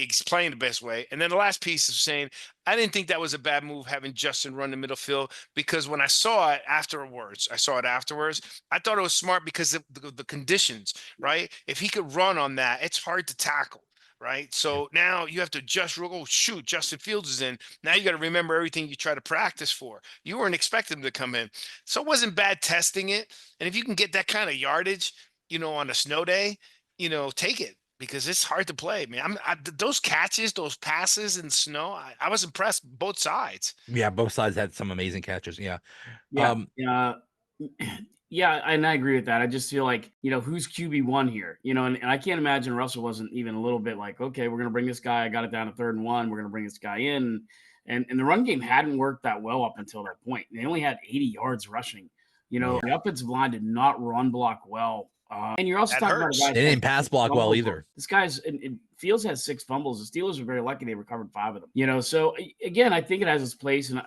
He's playing the best way. And then the last piece of saying, I didn't think that was a bad move having Justin run the middle field because when I saw it afterwards, I thought it was smart because of the conditions, right? If he could run on that, it's hard to tackle. Right. Yeah. So now you have to just oh shoot, Justin Fields is in. Now you got to remember everything you try to practice for. You weren't expecting him to come in. So it wasn't bad testing it. And if you can get that kind of yardage, on a snow day, take it because it's hard to play, man. Those catches, those passes in snow. I was impressed both sides. Yeah, both sides had some amazing catches. Yeah. Yeah, Um, yeah, yeah, and I agree with that. I just feel like, who's QB1 here? And I can't imagine Russell wasn't even a little bit like, okay, we're gonna bring this guy. I got it down to 3rd and 1. We're gonna bring this guy in. And the run game hadn't worked that well up until that point. They only had 80 yards rushing. yeah. The offensive line did not run block well. And you're also That talking about a hurts. guy They didn't pass block well either. This guy's and Fields has 6 fumbles. The Steelers are very lucky they recovered 5 of them. So again, I think it has its place, and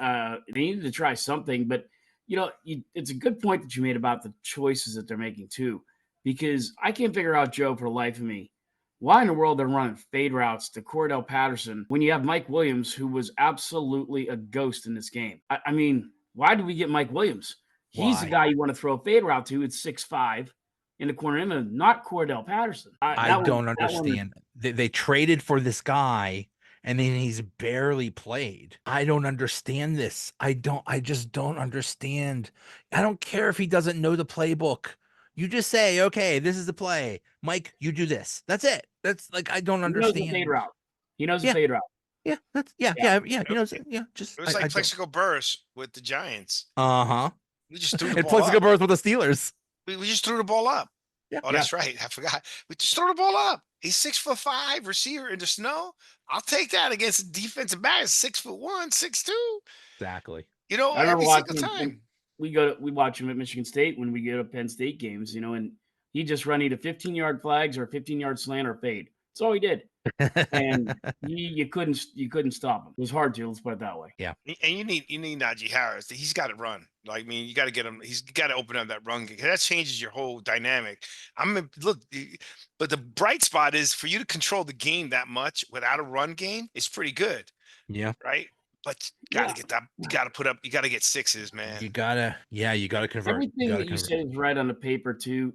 they needed to try something. But it's a good point that you made about the choices that they're making too, because I can't figure out, Joe, for the life of me, why in the world they're running fade routes to Cordell Patterson when you have Mike Williams, who was absolutely a ghost in this game. I mean, why do we get Mike Williams? He's the Why? guy you want to throw a fade route to. It's 6'5" in the corner, and not Cordell Patterson. I don't understand. They traded for this guy and then he's barely played. I don't understand this. I just don't understand. I don't care if he doesn't know the playbook. You just say, okay, this is the play. Mike, you do this. That's it. That's like, I don't He knows the fade understand. route. He knows the Yeah. fade route. Yeah. That's yeah. Yeah. You know, It, yeah. Just it was I like don't. Plexico Burris with the Giants. Uh-huh. We just threw the And ball Plexico up. Burris with the Steelers. We just threw the ball up. Yeah. Oh, Yeah. that's right. I forgot. We just throw the ball up. He's 6'5" receiver in the snow. I'll take that against a defensive back. 6'1", 6'2". Exactly. I remember Every single watching him when time. we watch him at Michigan State when we go to Penn State games, and he just run either 15-yard flags or a 15-yard slant or fade. That's all he did. And you couldn't stop him. It was hard to, let's put it that way. Yeah. And you need Najee Harris. He's got to run. Like, I mean, you got to get him. He's got to open up that run game. That changes your whole dynamic. Look, but the bright spot is for you to control the game that much without a run game. It's pretty good, Yeah. right? But you got Yeah. to get that. You got to put up. You got to get sixes, man. You gotta convert. Everything that you convert. said is right on the paper too.